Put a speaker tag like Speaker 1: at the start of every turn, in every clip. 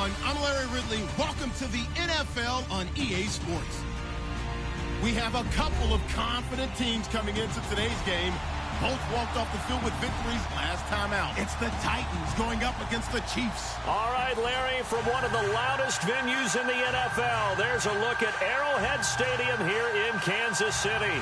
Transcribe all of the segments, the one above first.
Speaker 1: everyone. I'm Larry Ridley. Welcome to the NFL on EA Sports. We have a couple of confident teams coming into today's game. Both walked off the field with victories last time out. It's the Titans going up against the Chiefs.
Speaker 2: All right, Larry, from one of the loudest venues in the NFL, there's a look at Arrowhead Stadium here in Kansas City.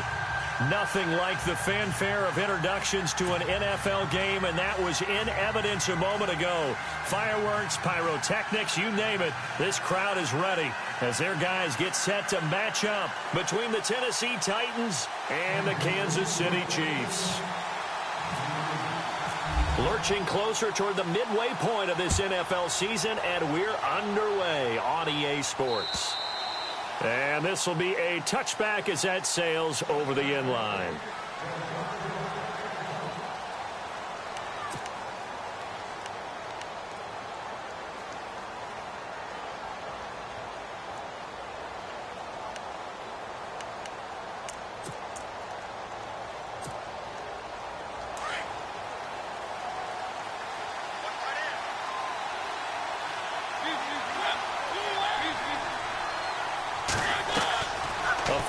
Speaker 2: Nothing like the fanfare of introductions to an NFL game, and that was in evidence a moment ago. Fireworks, pyrotechnics, you name it. This crowd is ready as their guys get set to match up between the Tennessee Titans and the Kansas City Chiefs. Lurching closer toward the midway point of this NFL season, and we're underway on EA Sports. And this will be a touchback as that sails over the end line.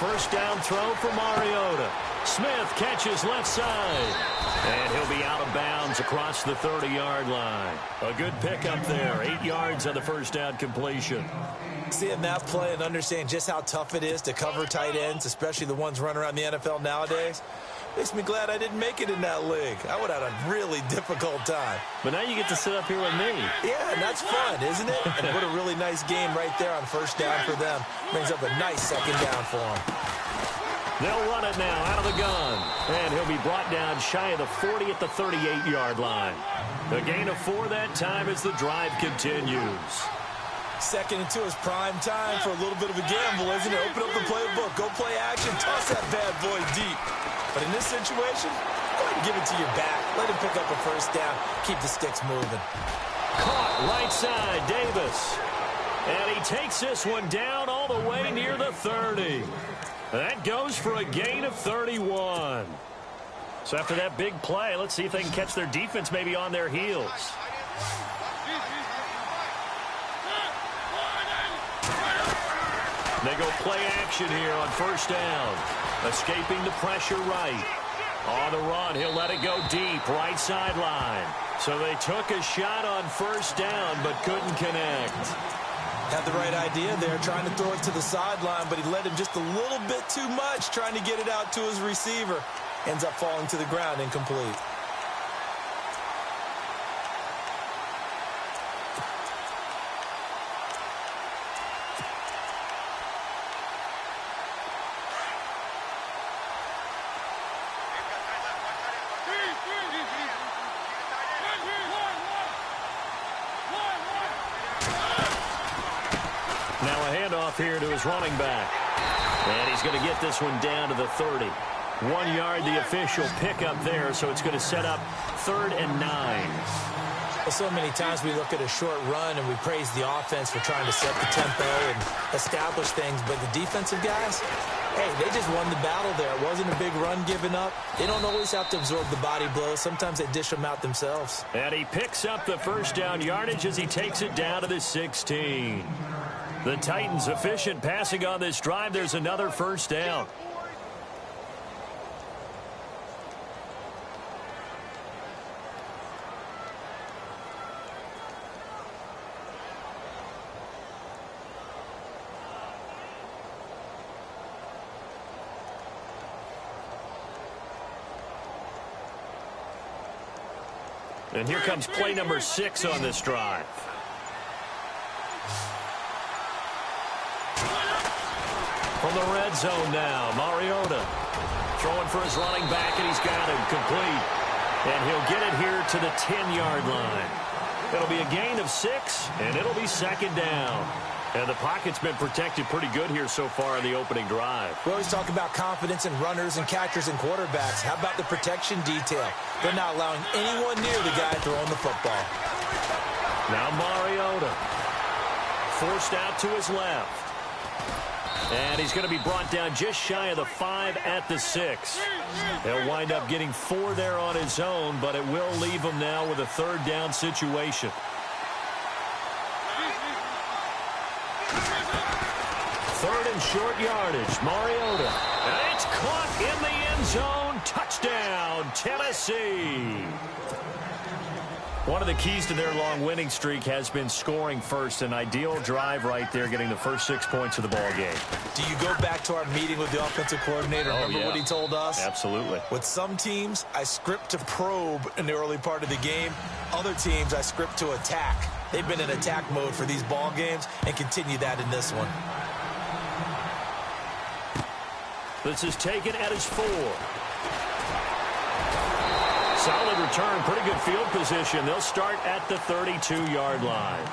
Speaker 2: First down throw for Mariota. Smith catches left side. And he'll be out of bounds across the 30-yard line. A good pickup there. 8 yards on the first down completion.
Speaker 3: Seeing that play and understanding just how tough it is to cover tight ends, especially the ones running around the NFL nowadays, makes me glad I didn't make it in that league. I would have had a really difficult time.
Speaker 2: But now you get to sit up here with me.
Speaker 3: Yeah, and that's fun, isn't it? And what a really nice game right there on first down for them. Brings up a nice second down for them.
Speaker 2: They'll run it now out of the gun. And he'll be brought down shy of the 40 at the 38-yard line. A gain of 4 that time as the drive continues.
Speaker 3: Second and 2 is prime time for a little bit of a gamble, isn't it? Open up the playbook, go play action, toss that bad boy deep. But in this situation, go ahead and give it to your back. Let him pick up a first down. Keep the sticks moving.
Speaker 2: Caught right side, Davis. And he takes this one down all the way near the 30. That goes for a gain of 31. So after that big play, let's see if they can catch their defense maybe on their heels. They go play action here on first down. Escaping the pressure right. On the run, he'll let it go deep, right sideline. So they took a shot on first down, but couldn't connect.
Speaker 3: Had the right idea there, trying to throw it to the sideline, but he led him just a little bit too much, trying to get it out to his receiver. Ends up falling to the ground, incomplete.
Speaker 2: Here to his running back. And he's going to get this one down to the 30. 1 yard, the official pickup there, so it's going to set up 3rd and 9.
Speaker 3: Well, so many times we look at a short run and we praise the offense for trying to set the tempo and establish things, but the defensive guys, hey, they just won the battle there. It wasn't a big run given up. They don't always have to absorb the body blows. Sometimes they dish them out themselves.
Speaker 2: And he picks up the first down yardage as he takes it down to the 16. The Titans efficient passing on this drive. There's another first down. And here comes play number 6 on this drive. From the red zone now, Mariota throwing for his running back, and he's got him complete. And he'll get it here to the 10-yard line. It'll be a gain of 6, and it'll be second down. And the pocket's been protected pretty good here so far in the opening drive.
Speaker 3: We always talk about confidence in runners and catchers and quarterbacks. How about the protection detail? They're not allowing anyone near the guy throwing the football.
Speaker 2: Now Mariota forced out to his left. And he's going to be brought down just shy of the 5 at the 6. He'll wind up getting 4 there on his own, but it will leave him now with a 3rd down situation. some short yardage. Mariota. And it's caught in the end zone. Touchdown, Tennessee. One of the keys to their long winning streak has been scoring first. An ideal drive right there, getting the first 6 points of the ball game.
Speaker 3: Do you go back to our meeting with the offensive coordinator? Remember what he told us?
Speaker 2: Absolutely.
Speaker 3: With some teams, I script to probe in the early part of the game. Other teams, I script to attack. They've been in attack mode for these ball games and continue that in this one.
Speaker 2: This is taken at his 4. Solid return, pretty good field position. They'll start at the 32-yard line.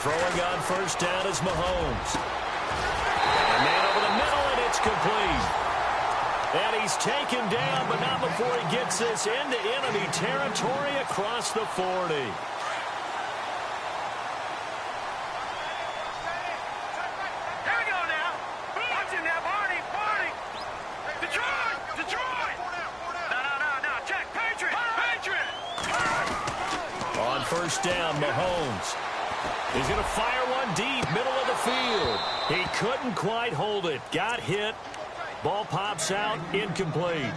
Speaker 2: Throwing on first down is Mahomes. And man over the middle, and it's complete. And he's taken down, but not before he gets this into enemy territory across the 40.
Speaker 4: Here we go now. Watch him now, Barney. Detroit. No. Check. Patriot.
Speaker 2: On first down, Mahomes. He's going to fire one deep, middle of the field. He couldn't quite hold it. Got hit. Ball pops out, incomplete.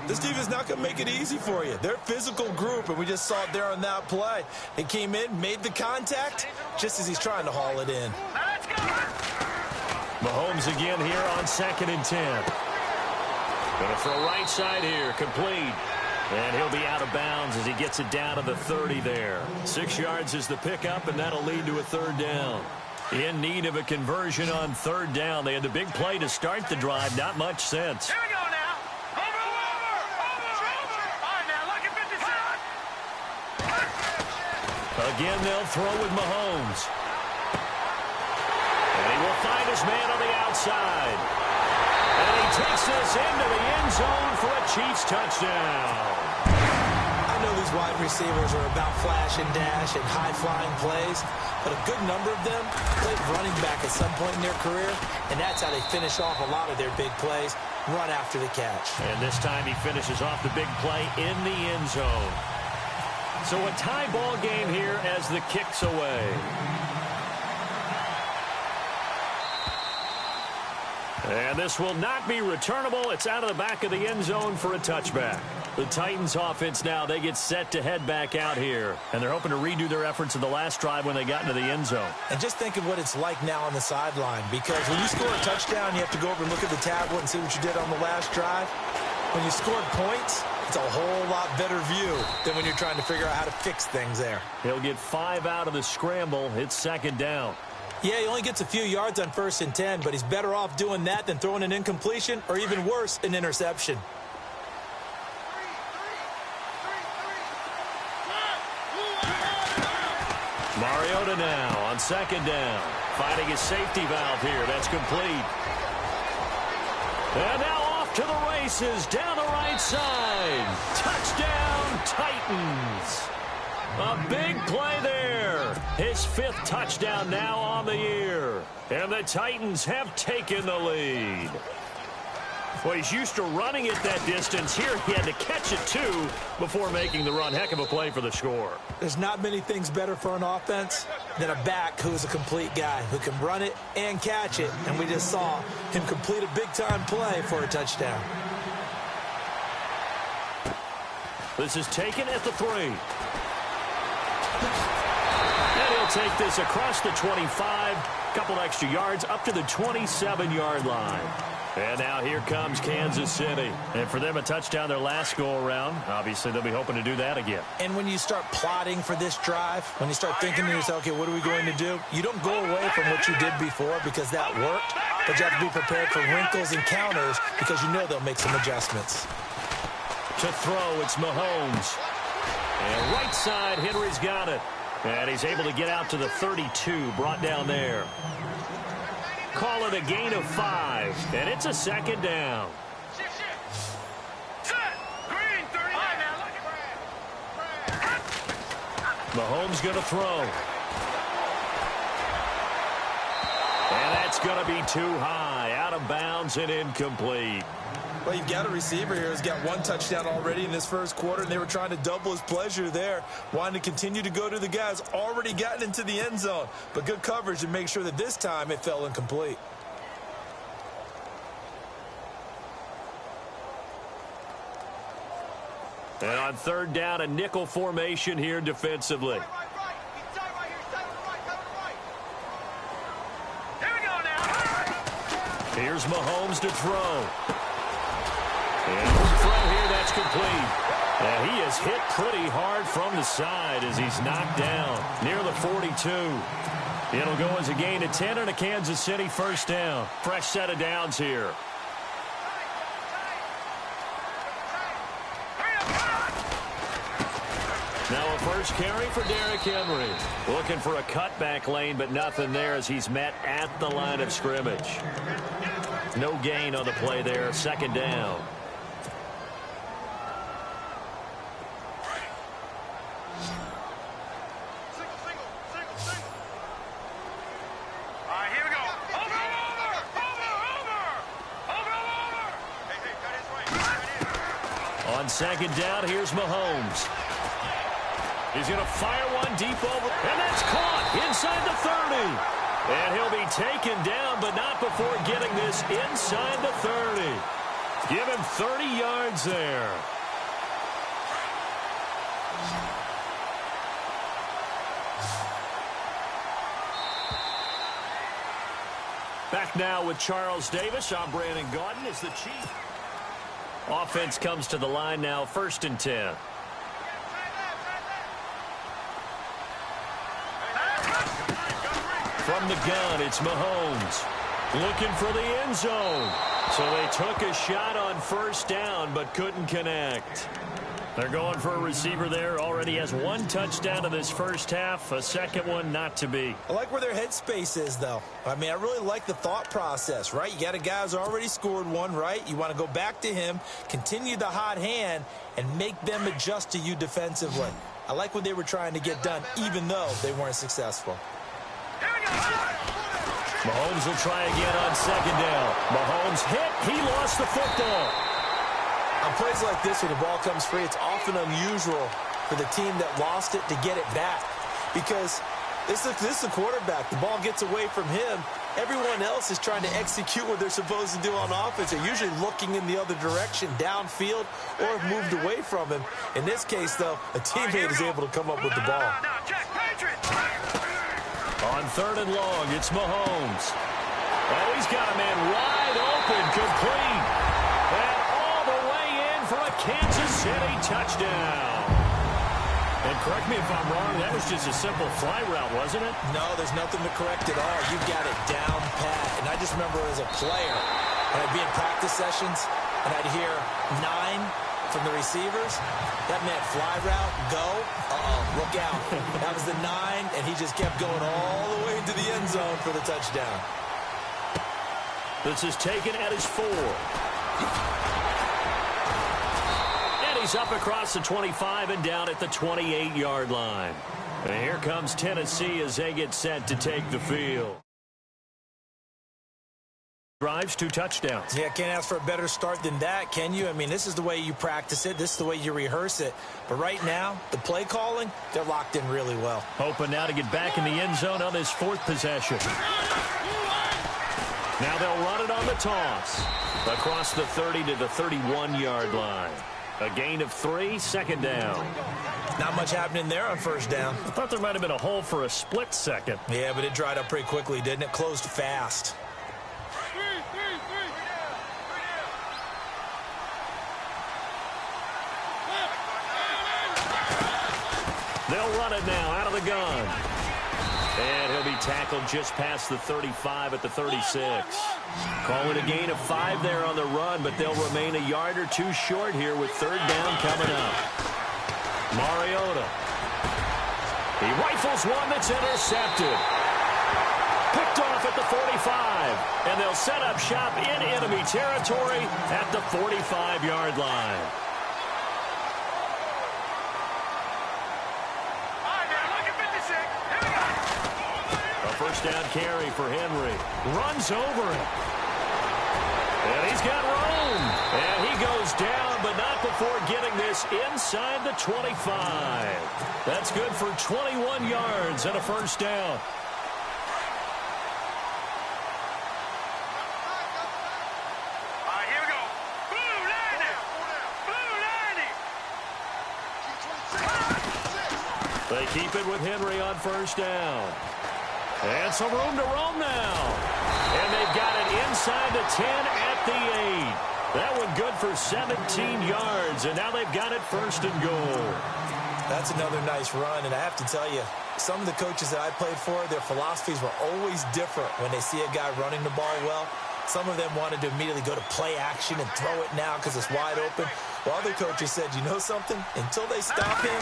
Speaker 3: This team is not going to make it easy for you. They're a physical group, and we just saw it there on that play. They came in, made the contact, just as he's trying to haul it in.
Speaker 4: Let's go.
Speaker 2: Mahomes again here on 2nd and 10. Going to throw right side here, complete. And he'll be out of bounds as he gets it down to the 30 there. 6 yards is the pickup, and that'll lead to a 3rd down. In need of a conversion on 3rd down. They had the big play to start the drive. Not much sense.
Speaker 4: Here we go now. Over. All right, now, look at 57.
Speaker 2: Again, they'll throw with Mahomes. And he will find his man on the outside. And he takes this into the end zone for a Chiefs touchdown.
Speaker 3: I know these wide receivers are about flash and dash and high-flying plays, but a good number of them played running back at some point in their career, and that's how they finish off a lot of their big plays, run after the catch.
Speaker 2: And this time he finishes off the big play in the end zone. So a tie ball game here as the kick's away. And this will not be returnable. It's out of the back of the end zone for a touchback. The Titans offense now, they get set to head back out here. And they're hoping to redo their efforts in the last drive when they got into the end zone.
Speaker 3: And just think of what it's like now on the sideline, because when you score a touchdown, you have to go over and look at the tablet and see what you did on the last drive. When you scored points, it's a whole lot better view than when you're trying to figure out how to fix things there.
Speaker 2: He'll get 5 out of the scramble. It's 2nd down.
Speaker 3: Yeah, he only gets a few yards on 1st and 10, but he's better off doing that than throwing an incompletion or, even worse, an interception.
Speaker 2: Mariota now on 2nd down. Finding his safety valve here. That's complete. And now off to the races down the right side. Touchdown, Titans. A big play there. His 5th touchdown now on the year. And the Titans have taken the lead. Well, he's used to running it that distance. Here he had to catch it, too, before making the run. Heck of a play for the score.
Speaker 3: There's not many things better for an offense than a back who is a complete guy, who can run it and catch it. And we just saw him complete a big-time play for a touchdown.
Speaker 2: This is taken at the 3. And he'll take this across the 25. Couple extra yards up to the 27-yard line. And now here comes Kansas City. And for them, a touchdown their last go-around. Obviously, they'll be hoping to do that again.
Speaker 3: And when you start plotting for this drive, when you start thinking to yourself, okay, what are we going to do? You don't go away from what you did before because that worked. But you have to be prepared for wrinkles and counters because you know they'll make some adjustments.
Speaker 2: To throw, it's Mahomes. And right side, Henry's got it. And he's able to get out to the 32, brought down there. Call it a gain of 5, and it's a 2nd down. Mahomes going to throw. It's going to be too high, out of bounds and incomplete.
Speaker 3: Well, you've got a receiver here who's got one touchdown already in this first quarter, and they were trying to double his pleasure there, wanting to continue to go to the guys already gotten into the end zone. But good coverage to make sure that this time it fell incomplete.
Speaker 2: And on third down, a nickel formation here defensively. Here's Mahomes to throw. And throw here, that's complete. And he is hit pretty hard from the side as he's knocked down near the 42. It'll go as a gain of 10 and a Kansas City first down. Fresh set of downs here. Now a first carry for Derrick Henry. Looking for a cutback lane, but nothing there as he's met at the line of scrimmage. No gain on the play there. Second down. On second down, here's Mahomes. He's going to fire one deep over, and that's caught inside the 30. And he'll be taken down, but not before getting this inside the 30. Give him 30 yards there. Back now with Charles Davis. I'm Brandon Gaudin as the Chief. Offense comes to the line now, 1st and 10. From the gun, it's Mahomes. Looking for the end zone. So they took a shot on first down, but couldn't connect. They're going for a receiver there. Already has one touchdown in this first half. A second one not to be.
Speaker 3: I like where their headspace is, though. I mean, I really like the thought process, right? You got a guy who's already scored one, right? You want to go back to him, continue the hot hand, and make them adjust to you defensively. I like what they were trying to get done, even though they weren't successful.
Speaker 2: Mahomes will try again on second down. Mahomes hit. He lost the football.
Speaker 3: On plays like this, when the ball comes free, it's often unusual for the team that lost it to get it back. Because this is the quarterback. The ball gets away from him. Everyone else is trying to execute what they're supposed to do on offense. They're usually looking in the other direction, downfield, or have moved away from him. In this case, though, a teammate is able to come up with the ball.
Speaker 2: On third and long, it's Mahomes. Oh, he's got a man wide open, complete. And all the way in for a Kansas City touchdown. And correct me if I'm wrong, that was just a simple fly route, wasn't it?
Speaker 3: No, there's nothing to correct at all. You got it down pat. And I just remember as a player, when I'd be in practice sessions, and I'd hear 9 from the receivers, that meant fly route, go, look out. That was the 9, and he just kept going all the way into the end zone for the touchdown.
Speaker 2: This is taken at his 4. And he's up across the 25 and down at the 28-yard line. And here comes Tennessee as they get set to take the field. Drives 2 touchdowns.
Speaker 3: Yeah, can't ask for a better start than that, can you? I mean, this is the way you practice it. This is the way you rehearse it. But right now, the play calling, they're locked in really well.
Speaker 2: Hoping now to get back in the end zone on his 4th possession. Now they'll run it on the toss. Across the 30 to the 31-yard line. A gain of 3, second down.
Speaker 3: Not much happening there on first down.
Speaker 2: I thought there might have been a hole for a split second.
Speaker 3: Yeah, but it dried up pretty quickly, didn't it? Closed fast.
Speaker 2: They'll run it now out of the gun. And he'll be tackled just past the 35 at the 36. Call it a gain of 5 there on the run, but they'll remain a yard or 2 short here with third down coming up. Mariota. He rifles one that's intercepted. Picked off at the 45. And they'll set up shop in enemy territory at the 45-yard line. first down carry for Henry. Runs over it. And he's got room. And he goes down, but not before getting this inside the 25. That's good for 21 yards and a first down. They keep it with Henry on first down. And some room to roam now. And they've got it inside the 10 at the 8. That one good for 17 yards. And now they've got it first and goal.
Speaker 3: That's another nice run. And I have to tell you, some of the coaches that I played for, their philosophies were always different when they see a guy running the ball well. Some of them wanted to immediately go to play action and throw it now because it's wide open. While other coaches said, you know something? Until they stop him,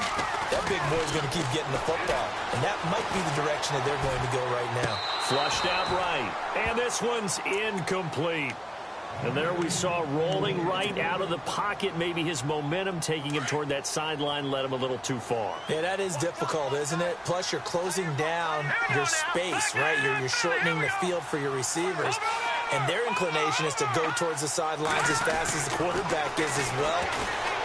Speaker 3: that big boy's going to keep getting the football. And that might be the direction that they're going to go right now.
Speaker 2: Flushed out right. And this one's incomplete. And there we saw rolling right out of the pocket. Maybe his momentum taking him toward that sideline led him a little too far.
Speaker 3: Yeah, that is difficult, isn't it? Plus, you're closing down your space, right? You're shortening the field for your receivers. And their inclination is to go towards the sidelines as fast as the quarterback is as well.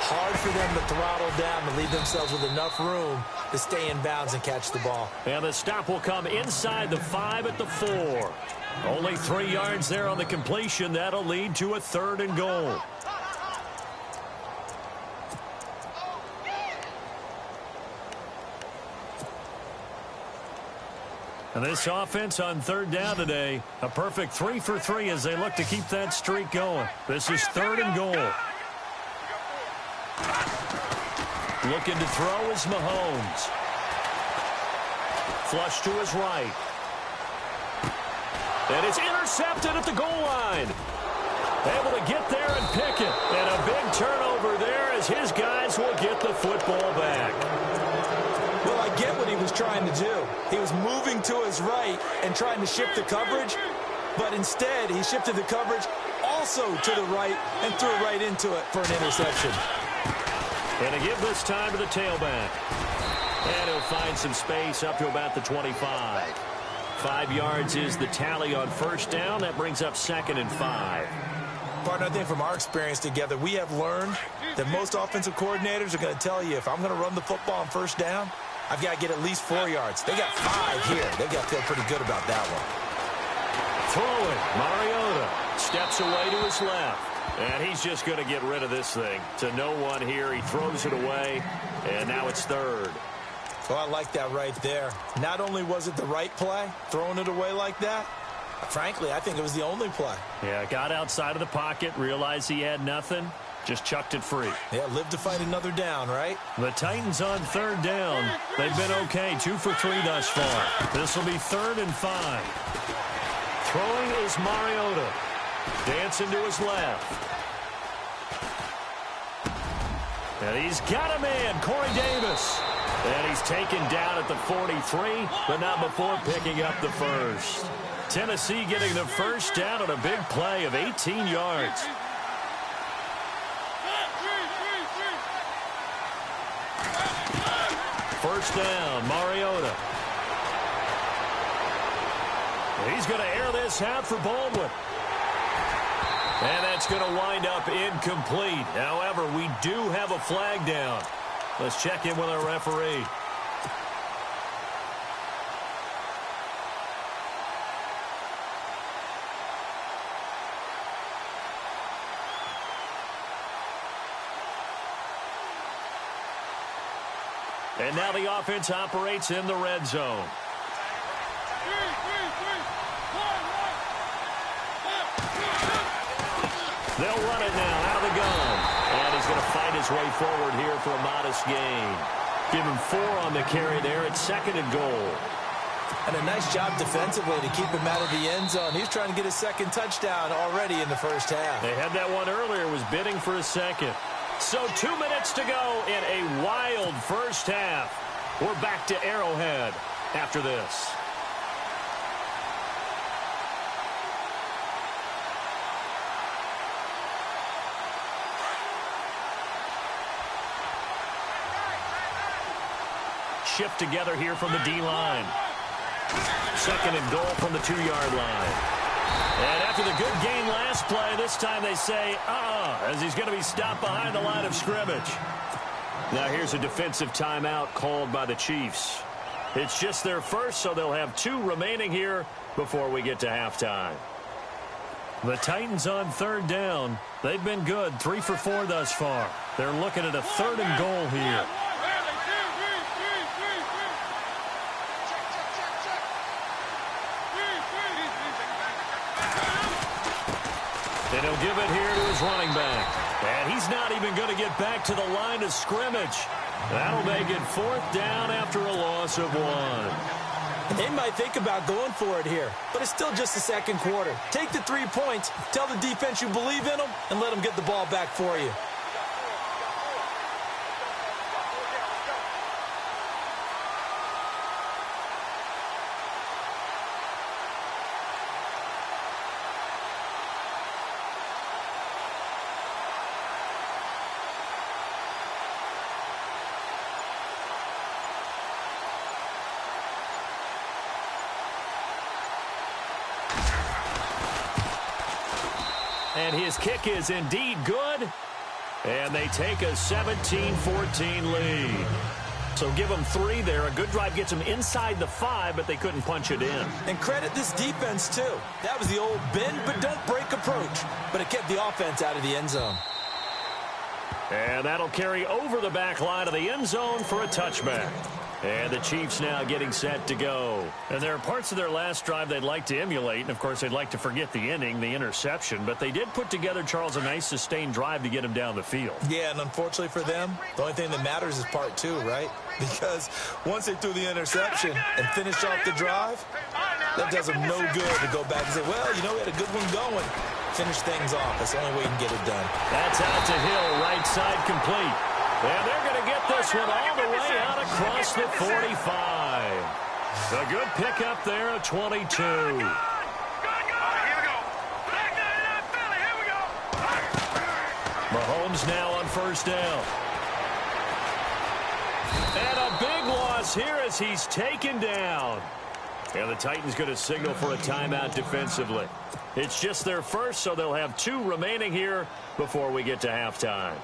Speaker 3: Hard for them to throttle down to leave themselves with enough room to stay in bounds and catch the ball.
Speaker 2: And the stop will come inside the 5 at the 4. Only 3 yards there on the completion. That'll lead to a 3rd and goal. And this offense on 3rd down today, a perfect 3 for 3 as they look to keep that streak going. This is 3rd and goal. Looking to throw is Mahomes. Flush to his right. And it's intercepted at the goal line. Able to get there and pick it. And a big turnover there as his guys will get the football back.
Speaker 3: Well, I get what he was trying to do. He was moving to his right and trying to shift the coverage, but instead he shifted the coverage also to the right and threw right into it for an interception.
Speaker 2: And to give this time to the tailback. And he'll find some space up to about the 25. 5 yards is the tally on first down. That brings up 2nd and 5.
Speaker 3: Partner, I think from our experience together, we have learned that most offensive coordinators are going to tell you, if I'm going to run the football on first down, I've got to get at least 4 yards. They got 5 here. They've got to feel pretty good about that one.
Speaker 2: Throwing, Mariota steps away to his left. And he's just going to get rid of this thing. To no one here. He throws it away, and now it's 3rd.
Speaker 3: Well, I like that right there. Not only was it the right play, throwing it away like that, frankly, I think it was the only play.
Speaker 2: Yeah, got outside of the pocket, realized he had nothing, just chucked it free.
Speaker 3: Yeah, live to fight another down, right?
Speaker 2: The Titans on 3rd down. They've been okay, 2 for 3 thus far. This will be 3rd and 5. Throwing is Mariota. Dancing to his left. And he's got a man, Corey Davis. And he's taken down at the 43, but not before picking up the first. Tennessee getting the first down on a big play of 18 yards. First down, Mariota. He's going to air this out for Baldwin. And that's going to wind up incomplete. However, we do have a flag down. Let's check in with our referee. And now the offense operates in the red zone. They'll run it now out of the gun. And he's going to fight his way forward here for a modest gain. Give him 4 on the carry there at 2nd and goal.
Speaker 3: And a nice job defensively to keep him out of the end zone. He's trying to get his 2nd touchdown already in the first half.
Speaker 2: They had that one earlier, was bidding for a 2nd. So 2 minutes to go in a wild first half. We're back to Arrowhead after this. Shift together here from the D-line. Second and goal from the 2-yard line. And after the good gain last play, this time they say, as he's going to be stopped behind the line of scrimmage. Now here's a defensive timeout called by the Chiefs. It's just their first, so they'll have 2 remaining here before we get to halftime. The Titans on third down. They've been good, 3 for 4 thus far. They're looking at a 3rd and goal here. And he'll give it here to his running back. And he's not even going to get back to the line of scrimmage. That'll make it 4th down after a loss of 1.
Speaker 3: They might think about going for it here, but it's still just the second quarter. Take the 3 points, tell the defense you believe in them, and let them get the ball back for you.
Speaker 2: And his kick is indeed good. And they take a 17-14 lead. So give them 3 there. A good drive gets them inside the 5, but they couldn't punch it in.
Speaker 3: And credit this defense, too. That was the old bend but don't break approach. But it kept the offense out of the end zone.
Speaker 2: And that'll carry over the back line of the end zone for a touchback. And the Chiefs now getting set to go. And there are parts of their last drive they'd like to emulate. And, of course, they'd like to forget the inning, the interception. But they did put together, Charles, a nice sustained drive to get him down the field.
Speaker 3: Yeah, and unfortunately for them, the only thing that matters is part 2, right? Because once they threw the interception and finished off the drive, that does them no good to go back and say, well, you know, we had a good one going. Finish things off. That's the only way you can get it done.
Speaker 2: That's out to Hill, right side complete. And they're going to get this one all the way out across the 45. A good pickup there at 22. Mahomes now on first down. And a big loss here as he's taken down. And the Titans going to signal for a timeout defensively. It's just their first, so they'll have 2 remaining here before we get to halftime.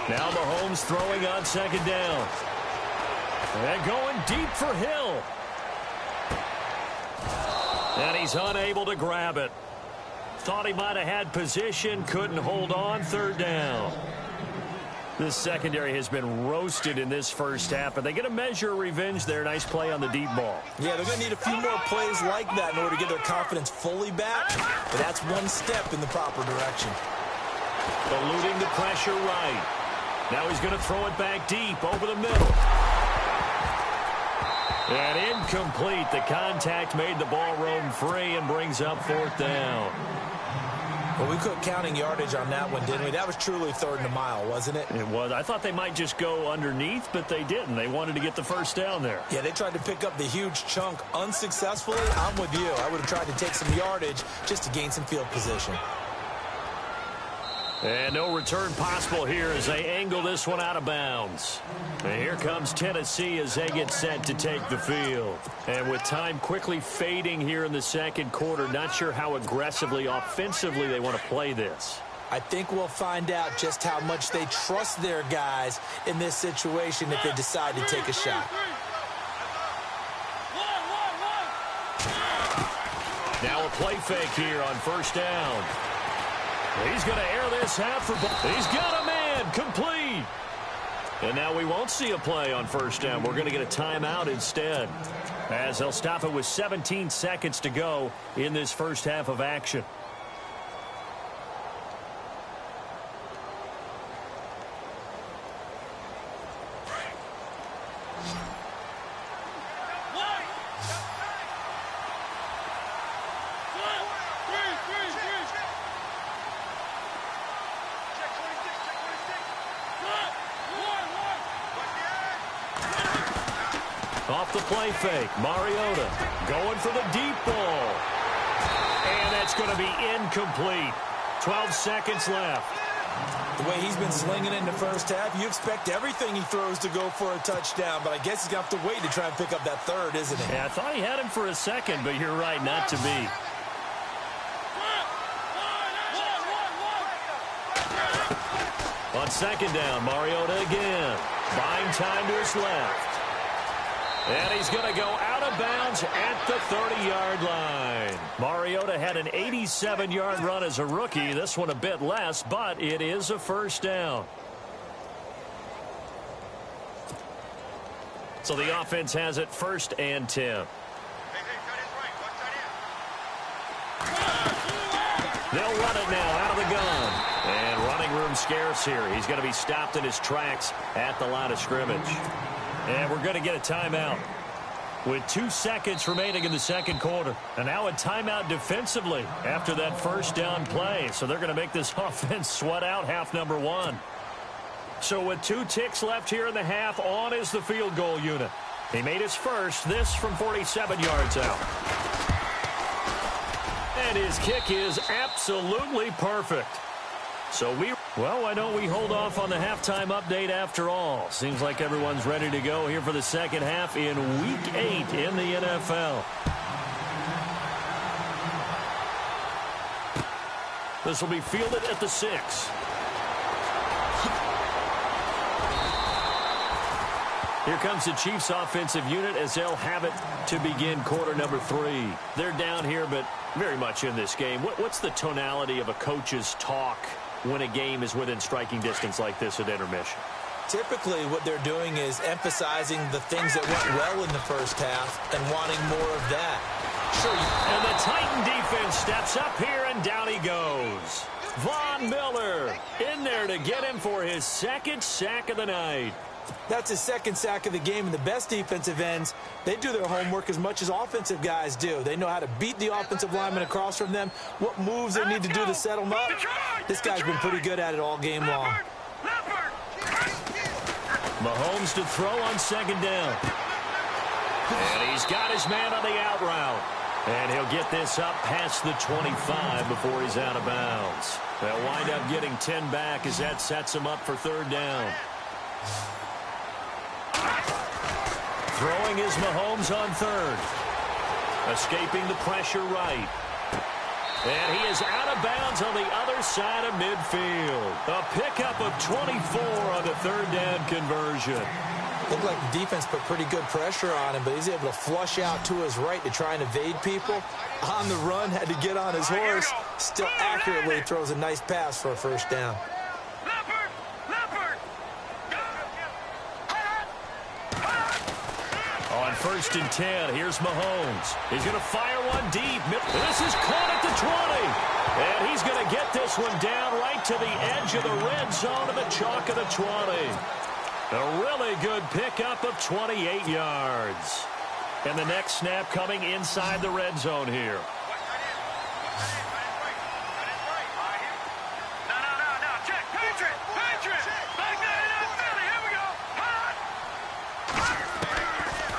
Speaker 2: Now Mahomes throwing on second down. And going deep for Hill. And he's unable to grab it. Thought he might have had position, couldn't hold on, third down. This secondary has been roasted in this first half, but they get a measure of revenge there. Nice play on the deep ball.
Speaker 3: Yeah, they're going to need a few more plays like that in order to get their confidence fully back. But that's one step in the proper direction.
Speaker 2: Eluding the pressure right. Now he's going to throw it back deep over the middle. And incomplete. The contact made the ball roam free and brings up 4th down.
Speaker 3: Well, we quit counting yardage on that one, didn't we? That was truly 3rd and a mile, wasn't it?
Speaker 2: It was. I thought they might just go underneath, but they didn't. They wanted to get the first down there.
Speaker 3: Yeah, they tried to pick up the huge chunk unsuccessfully. I'm with you. I would have tried to take some yardage just to gain some field position.
Speaker 2: And no return possible here as they angle this one out of bounds. And here comes Tennessee as they get set to take the field. And with time quickly fading here in the second quarter, not sure how aggressively, offensively they want to play this.
Speaker 3: I think we'll find out just how much they trust their guys in this situation if they decide to take a shot.
Speaker 2: Now a play fake here on first down. He's going to air this out for ball. He's got a man complete. And now we won't see a play on first down. We're going to get a timeout instead, as they'll stop it with 17 seconds to go in this first half of action. Off the play fake, Mariota going for the deep ball. And that's going to be incomplete. 12 seconds left.
Speaker 3: The way he's been slinging in the first half, you expect everything he throws to go for a touchdown, but I guess he's going to have to wait to try and pick up that third, isn't he?
Speaker 2: Yeah, I thought he had him for a second, but you're right, not to be. On second down, Mariota again. Buying time to his left. And he's going to go out of bounds at the 30-yard line. Mariota had an 87-yard run as a rookie. This one a bit less, but it is a first down. So the offense has it 1st and 10. They'll run it now out of the gun. And running room scarce here. He's going to be stopped in his tracks at the line of scrimmage. And we're going to get a timeout with 2 seconds remaining in the second quarter. And now a timeout defensively after that first down play. So they're going to make this offense sweat out half number 1. So with 2 ticks left here in the half, on is the field goal unit. He made his first, this from 47 yards out. And his kick is absolutely perfect. So why don't we hold off on the halftime update after all? Seems like everyone's ready to go here for the second half in Week 8 in the NFL. This will be fielded at the 6. Here comes the Chiefs offensive unit as they'll have it to begin quarter number 3. They're down here, but very much in this game. What's the tonality of a coach's talk when a game is within striking distance like this at intermission?
Speaker 3: Typically, what they're doing is emphasizing the things that went well in the first half and wanting more of that. Sure.
Speaker 2: And the Titan defense steps up here, and down he goes. Von Miller in there to get him for his 2nd sack of the night.
Speaker 3: That's his 2nd sack of the game, and the best defensive ends, they do their homework as much as offensive guys do. They know how to beat the offensive lineman across from them, what moves they need to do to set them up. This guy's been pretty good at it all game long.
Speaker 2: Mahomes to throw on second down. And he's got his man on the out route. And he'll get this up past the 25 before he's out of bounds. They'll wind up getting 10 back as that sets him up for 3rd down. Throwing is Mahomes on 3rd. Escaping the pressure right. And he is out of bounds on the other side of midfield. A pickup of 24 on the 3rd down conversion.
Speaker 3: Looked like the defense put pretty good pressure on him, but he's able to flush out to his right to try and evade people. On the run, had to get on his horse. Still accurately throws a nice pass for a 1st down.
Speaker 2: On 1st and 10, here's Mahomes. He's going to fire one deep. This is caught at the 20. And he's going to get this one down right to the edge of the red zone of the chalk of the 20. A really good pickup of 28 yards. And the next snap coming inside the red zone here.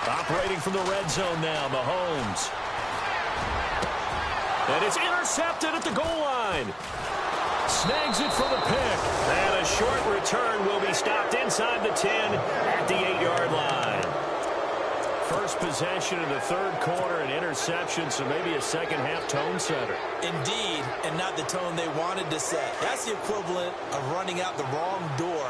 Speaker 2: Operating from the red zone now, Mahomes. And it's intercepted at the goal line. Snags it for the pick. And a short return will be stopped inside the 10 at the 8-yard line. First possession in the 3rd quarter, an interception, so maybe a second-half tone setter.
Speaker 3: Indeed, and not the tone they wanted to set. That's the equivalent of running out the wrong door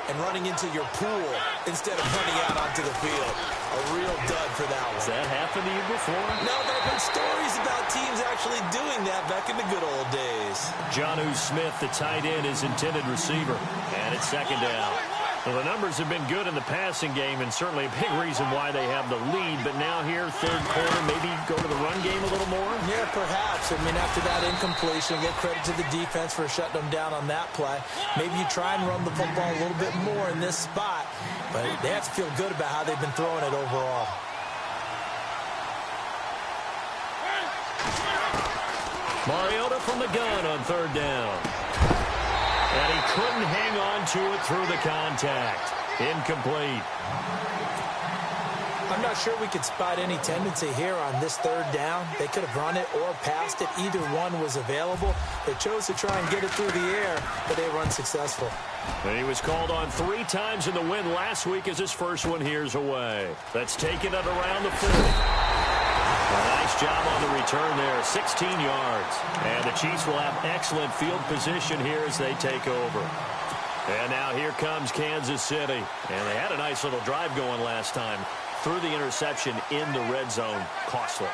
Speaker 3: and running into your pool instead of running out onto the field. A real dud for that one.
Speaker 2: Has that happened to you before?
Speaker 3: No, there have been stories about teams actually doing that back in the good old days.
Speaker 2: Jonnu Smith, the tight end, is intended receiver. And it's 2nd down. Well, the numbers have been good in the passing game, and certainly a big reason why they have the lead. But now here, 3rd quarter, maybe go to the run game a little more?
Speaker 3: Yeah, perhaps. I mean, after that incompletion, get credit to the defense for shutting them down on that play. Maybe you try and run the football a little bit more in this spot. But they have to feel good about how they've been throwing it overall.
Speaker 2: Mariota from the gun on 3rd down. And he couldn't hang on. to it through the contact. Incomplete.
Speaker 3: I'm not sure we could spot any tendency here on this third down. They could have run it or passed it. Either one was available. They chose to try and get it through the air, but they were unsuccessful.
Speaker 2: And he was called on 3 times in the win last week as his first one here's away. That's taken it around the 40. A nice job on the return there, 16 yards. And the Chiefs will have excellent field position here as they take over. And now here comes Kansas City. And they had a nice little drive going last time. Threw the interception in the red zone. Costly.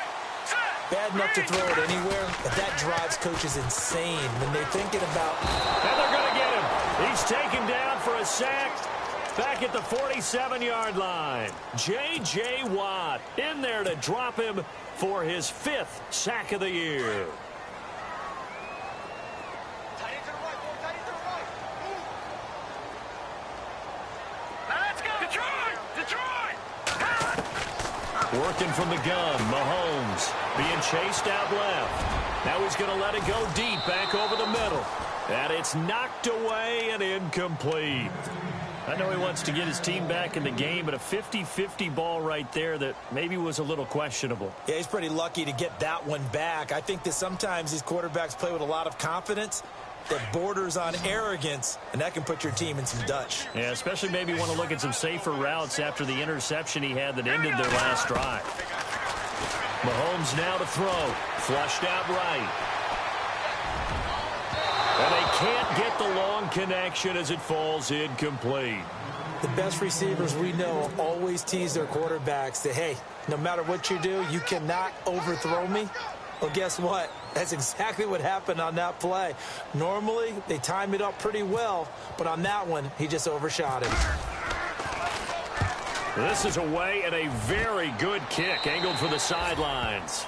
Speaker 3: Bad enough to throw it anywhere, but that drives coaches insane when they're thinking about...
Speaker 2: And they're going to get him. He's taken down for a sack. Back at the 47-yard line. J.J. Watt in there to drop him for his 5th sack of the year.
Speaker 4: Let's go! Detroit! Detroit!
Speaker 2: Working from the gun, Mahomes being chased out left. Now he's going to let it go deep back over the middle. And it's knocked away and incomplete. I know he wants to get his team back in the game, but a 50-50 ball right there that maybe was a little questionable.
Speaker 3: Yeah, he's pretty lucky to get that one back. I think that sometimes these quarterbacks play with a lot of confidence that borders on arrogance, and that can put your team in some Dutch.
Speaker 2: Yeah, especially maybe want to look at some safer routes after the interception he had that ended their last drive. Mahomes now to throw. Flushed out right. And they can't get the long connection as it falls incomplete.
Speaker 3: The best receivers we know always tease their quarterbacks that, hey, no matter what you do, you cannot overthrow me. Well, guess what? That's exactly what happened on that play. Normally, they time it up pretty well, but on that one, he just overshot it.
Speaker 2: This is away and a very good kick, angled for the sidelines.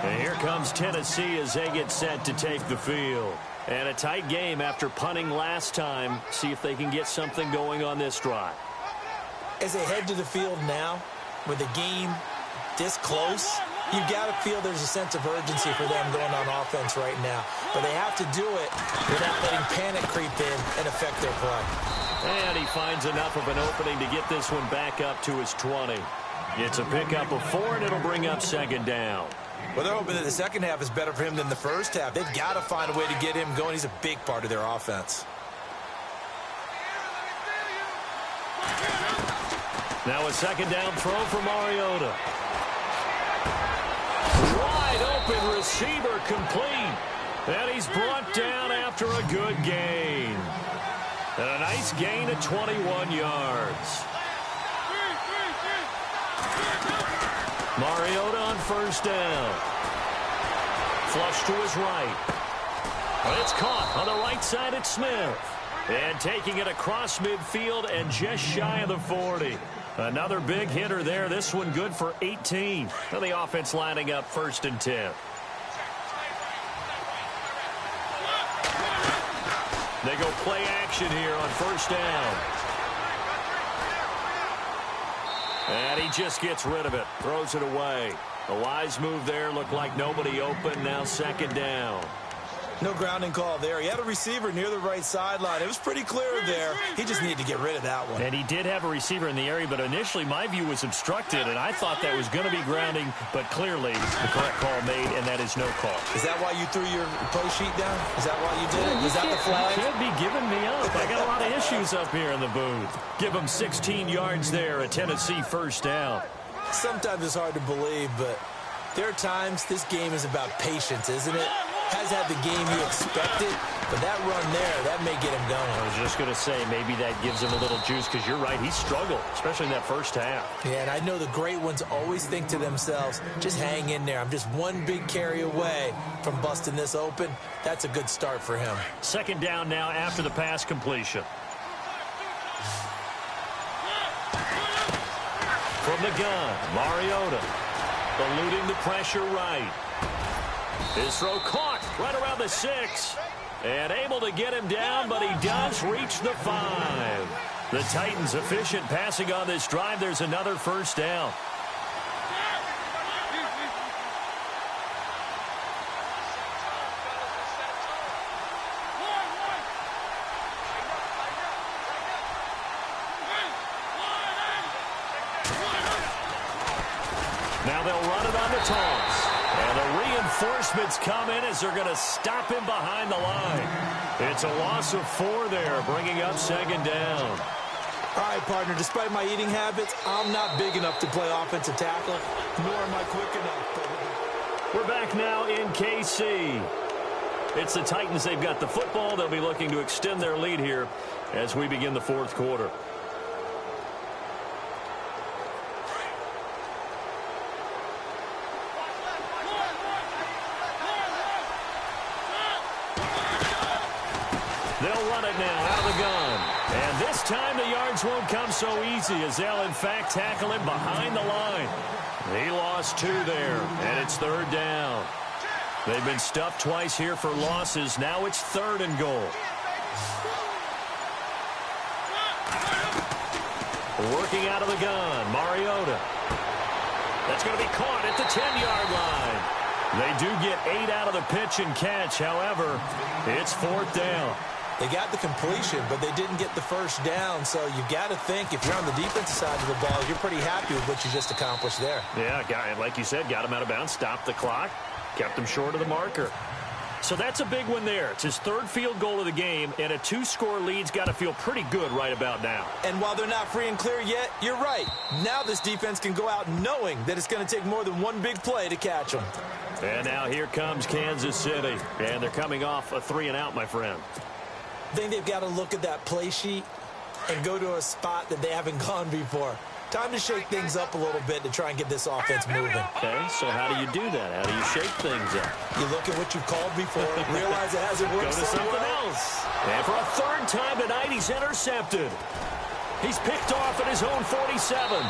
Speaker 2: And here comes Tennessee as they get set to take the field. And a tight game after punting last time. See if they can get something going on this drive.
Speaker 3: As they head to the field now, with the game this close, you got to feel there's a sense of urgency for them going on offense right now. But they have to do it without letting panic creep in and affect their play.
Speaker 2: And he finds enough of an opening to get this one back up to his 20. It's a pickup of 4, and it'll bring up second down.
Speaker 3: Well, they're hoping that the second half is better for him than the first half. They've got to find a way to get him going. He's a big part of their offense.
Speaker 2: Now a second down throw for Mariota. Wide open receiver complete. And he's brought down after a good gain. And a nice gain of 21 yards. Mariota on first down. Flush to his right. But it's caught on the right side at Smith. And taking it across midfield and just shy of the 40. Another big hitter there. This one good for 18. And the offense lining up 1st and 10. They go play action here on first down. And he just gets rid of it. Throws it away. A wise move there. Looked like nobody open. Now second down.
Speaker 3: No grounding call there. He had a receiver near the right sideline. It was pretty clear there. He just needed to get rid of that one.
Speaker 2: And he did have a receiver in the area, but initially my view was obstructed, and I thought that was going to be grounding, but clearly the correct call made, and that is no call.
Speaker 3: Is that why you threw your play sheet down? Is that why you did it? Was that the flag?
Speaker 2: You can't be giving me up. I got a lot of issues up here in the booth. Give him 16 yards there, a Tennessee first down.
Speaker 3: Sometimes it's hard to believe, but there are times this game is about patience, isn't it? Has had the game he expected, but that run there, that may get him going.
Speaker 2: I was just going to say, maybe that gives him a little juice, because you're right, he struggled, especially in that first half.
Speaker 3: Yeah, and I know the great ones always think to themselves, just hang in there. I'm just one big carry away from busting this open. That's a good start for him.
Speaker 2: Second down now after the pass completion. From the gun, Mariota eluding the pressure right. His throw caught right around the 6. And able to get him down, but he does reach the 5. The Titans efficient passing on this drive. There's another first down. Now they'll run it on the toss. And the reinforcements come in as they're going to stop him behind the line. It's a loss of 4 there, bringing up second down.
Speaker 3: All right, partner, despite my eating habits, I'm not big enough to play offensive tackle, nor am I quick enough.
Speaker 2: We're back now in KC. It's the Titans. They've got the football. They'll be looking to extend their lead here as we begin the fourth quarter. They'll run it now out of the gun. And this time the yards won't come so easy as they'll, in fact, tackle him behind the line. He lost 2 there, and it's third down. They've been stuffed twice here for losses. Now it's 3rd and goal. Working out of the gun, Mariota. That's going to be caught at the 10-yard line. They do get 8 out of the pitch and catch. However, it's 4th down.
Speaker 3: They got the completion, but they didn't get the first down. So you've got to think if you're on the defensive side of the ball, you're pretty happy with what you just accomplished there.
Speaker 2: Yeah, like you said, got him out of bounds, stopped the clock, kept him short of the marker. So that's a big one there. It's his 3rd field goal of the game, and a 2-score lead's got to feel pretty good right about now.
Speaker 3: And while they're not free and clear yet, you're right. Now this defense can go out knowing that it's going to take more than one big play to catch them.
Speaker 2: And now here comes Kansas City, and they're coming off a 3-and-out, my friend.
Speaker 3: I think they've got to look at that play sheet and go to a spot that they haven't gone before. Time to shake things up a little bit to try and get this offense moving.
Speaker 2: Okay, so how do you do that? How do you shake things up?
Speaker 3: You look at what you've called before, realize it hasn't worked.
Speaker 2: Go to something else. And for a 3rd time tonight, he's intercepted. He's picked off at his own 47.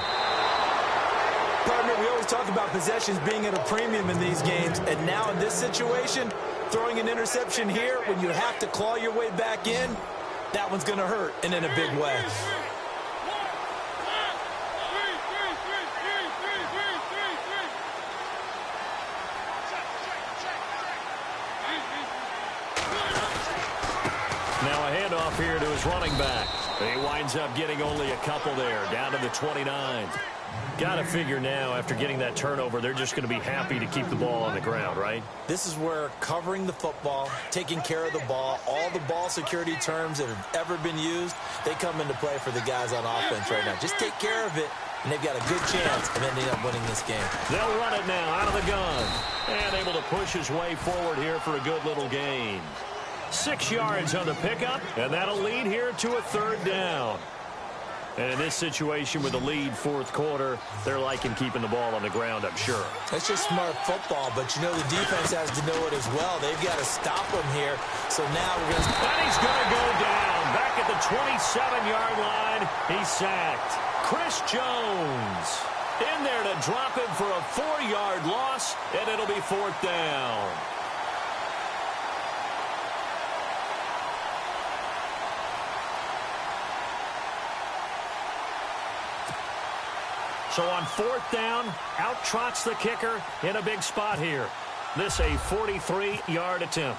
Speaker 3: Partner, we always talk about possessions being at a premium in these games, and now in this situation, throwing an interception here when you have to claw your way back in, that one's going to hurt, and in a big way.
Speaker 2: Now a handoff here to his running back. He winds up getting only a couple there, down to the 29. Got to figure now, after getting that turnover, they're just going to be happy to keep the ball on the ground, right?
Speaker 3: This is where covering the football, taking care of the ball, all the ball security terms that have ever been used, they come into play for the guys on offense right now. Just take care of it, and they've got a good chance of ending up winning this game.
Speaker 2: They'll run it now out of the gun. And able to push his way forward here for a good little gain. 6 yards on the pickup, and that'll lead here to a 3rd down. And in this situation with the lead 4th quarter, they're liking keeping the ball on the ground, I'm sure.
Speaker 3: That's just smart football, but you know the defense has to know it as well. They've got to stop him here. So now we're going to...
Speaker 2: And he's going to go down. Back at the 27-yard line, he's sacked. Chris Jones in there to drop him for a 4-yard loss, and it'll be 4th down. So on 4th down, out trots the kicker in a big spot here. This a 43-yard attempt.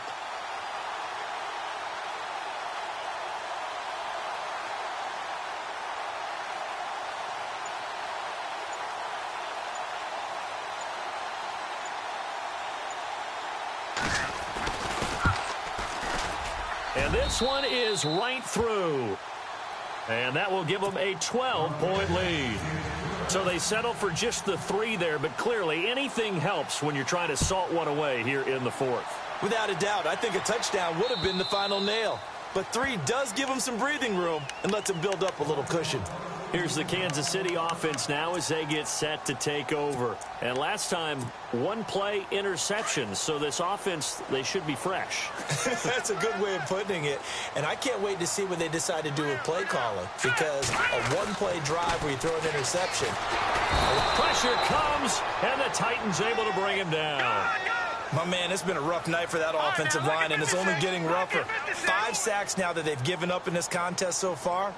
Speaker 2: And this one is right through. And that will give them a 12-point lead. So they settle for just the 3 there, but clearly anything helps when you're trying to salt one away here in the 4th.
Speaker 3: Without a doubt, I think a touchdown would have been the final nail. But 3 does give them some breathing room and lets them build up a little cushion.
Speaker 2: Here's the Kansas City offense now as they get set to take over. And last time, 1-play interceptions. So this offense, they should be fresh.
Speaker 3: That's a good way of putting it. And I can't wait to see what they decide to do with play calling. Because a 1-play drive where you throw an interception.
Speaker 2: Pressure comes, and the Titans able to bring him down.
Speaker 3: My man, it's been a rough night for that offensive line, and it's only getting rougher. 5 sacks now that they've given up in this contest so far.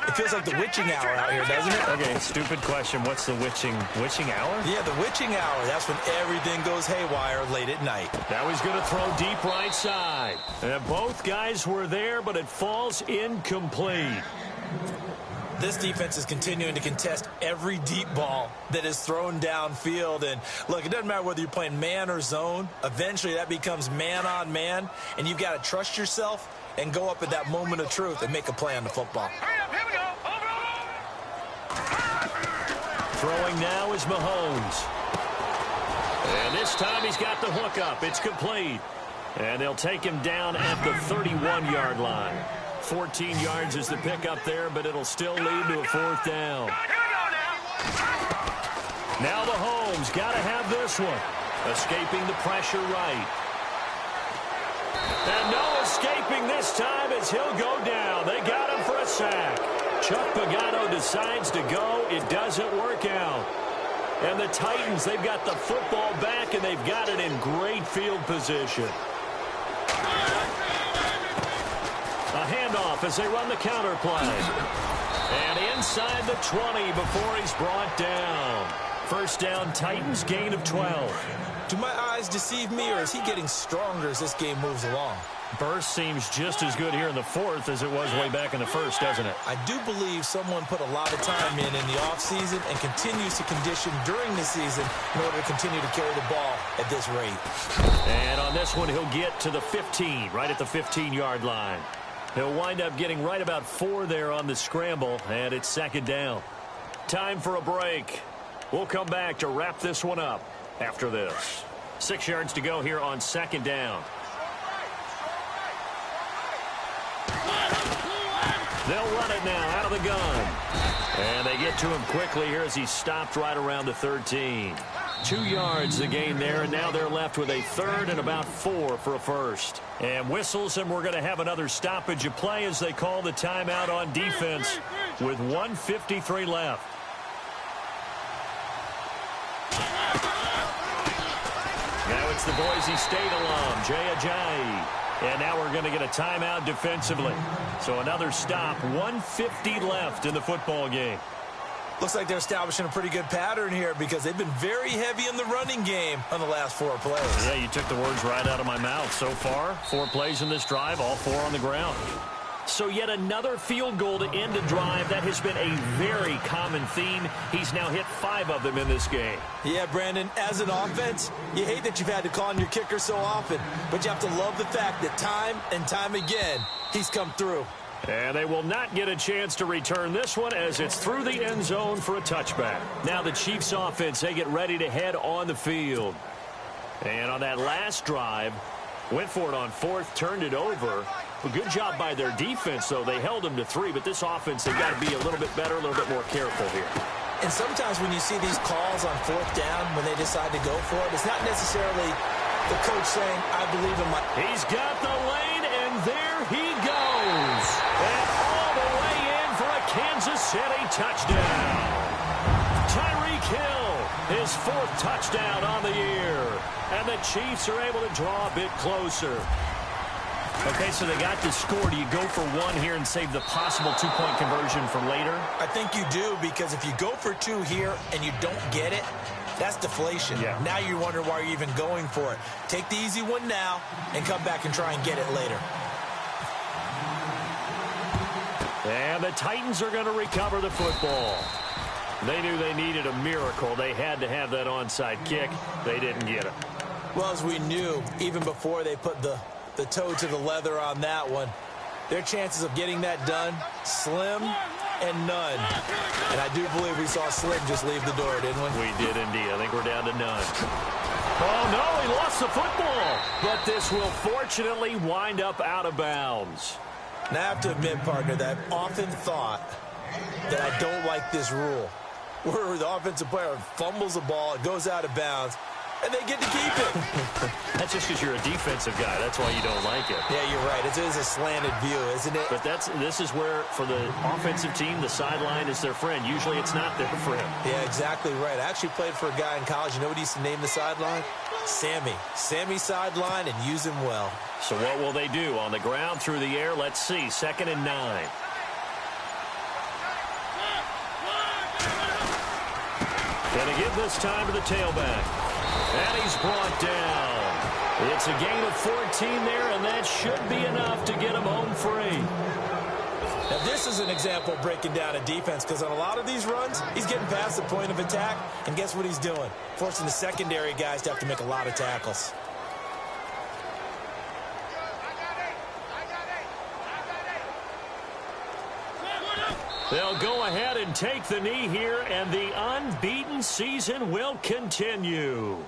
Speaker 3: It feels like the witching hour out here, doesn't it?
Speaker 2: Okay, stupid question. What's the witching hour?
Speaker 3: Yeah, the witching hour. That's when everything goes haywire late at night.
Speaker 2: Now he's going to throw deep right side. And both guys were there, but it falls incomplete.
Speaker 3: This defense is continuing to contest every deep ball that is thrown downfield. And, look, it doesn't matter whether you're playing man or zone. Eventually, that becomes man-on-man, and you've got to trust yourself and go up at that moment of truth and make a play on the football.
Speaker 4: Here we go.
Speaker 2: Throwing now is Mahomes. And this time he's got the hook up. It's complete. And they'll take him down at the 31-yard line. 14 yards is the pickup there, but it'll still lead to a fourth down. Now Mahomes got to have this one. Escaping the pressure right. And no escaping this time as he'll go down. They got him for a sack. Chuck Pagano decides to go. It doesn't work out. And the Titans, they've got the football back, and they've got it in great field position. A handoff as they run the counter play. And inside the 20 before he's brought down. First down, Titans, gain of 12.
Speaker 3: Do my eyes deceive me, or is he getting stronger as this game moves along?
Speaker 2: Burst seems just as good here in the fourth as it was way back in the first, doesn't it?
Speaker 3: I do believe someone put a lot of time in the offseason and continues to condition during the season in order to continue to carry the ball at this rate.
Speaker 2: And on this one, he'll get to the 15, right at the 15-yard line. He'll wind up getting right about 4 there on the scramble, and it's second down. Time for a break. We'll come back to wrap this one up after this. 6 yards to go here on second down. They'll run it now out of the gun. And they get to him quickly here as he's stopped right around the 13. 2 yards the gain there, and now they're left with a third and about 4 for a first. And whistles, and we're going to have another stoppage of play as they call the timeout on defense with 1:53 left. Now it's the Boise State alum, Jay Ajayi. And now we're going to get a timeout defensively. So another stop, 1:50 left in the football game.
Speaker 3: Looks like they're establishing a pretty good pattern here because they've been very heavy in the running game on the last 4 plays.
Speaker 2: Yeah, you took the words right out of my mouth. So far, 4 plays in this drive, all 4 on the ground. So yet another field goal to end a drive. That has been a very common theme. He's now hit 5 of them in this game.
Speaker 3: Yeah, Brandon, as an offense, you hate that you've had to call on your kicker so often, but you have to love the fact that time and time again, he's come through.
Speaker 2: And they will not get a chance to return this one as it's through the end zone for a touchback. Now the Chiefs offense, they get ready to head on the field. And on that last drive, went for it on 4th, turned it over. A good job by their defense, though. They held them to 3, but this offense, they've got to be a little bit better, a little bit more careful here.
Speaker 3: And sometimes when you see these calls on 4th down, when they decide to go for it, it's not necessarily the coach saying, I believe in my...
Speaker 2: He's got the lane, and there he goes. And all the way in for a Kansas City touchdown. Tyreek Hill, his 4th touchdown on the year. And the Chiefs are able to draw a bit closer. Okay, so they got to score. Do you go for 1 here and save the possible 2-point conversion for later?
Speaker 3: I think you do, because if you go for 2 here and you don't get it, that's deflation.
Speaker 2: Yeah.
Speaker 3: Now you're wondering why you're even going for it. Take the easy one now and come back and try and get it later.
Speaker 2: And the Titans are going to recover the football. They knew they needed a miracle. They had to have that onside kick. They didn't get it.
Speaker 3: Well, as we knew, even before they put the toe to the leather on that one, their chances of getting that done, slim and none. And I do believe we saw Slim just leave the door, didn't we?
Speaker 2: We did indeed. I think we're down to none. Oh, no, he lost the football. But this will fortunately wind up out of bounds.
Speaker 3: Now, I have to admit, partner, that I've often thought that I don't like this rule, where the offensive player fumbles the ball, it goes out of bounds, and they get to keep it.
Speaker 2: That's just because you're a defensive guy. That's why you don't like it.
Speaker 3: Yeah, you're right. It is a slanted view, isn't it?
Speaker 2: But this is where, for the offensive team, the sideline is their friend. Usually it's not their friend.
Speaker 3: Yeah, exactly right. I actually played for a guy in college. You know what he used to name the sideline? Sammy. Sammy sideline, and use him well.
Speaker 2: So what will they do? On the ground, through the air? Let's see. 2nd and 9. Gonna give this time to the tailback. And he's brought down. It's a gain of 14 there, and that should be enough to get him home free.
Speaker 3: Now, this is an example of breaking down a defense because on a lot of these runs, he's getting past the point of attack, and guess what he's doing? Forcing the secondary guys to have to make a lot of tackles.
Speaker 2: They'll go ahead and take the knee here, and the unbeaten season will continue.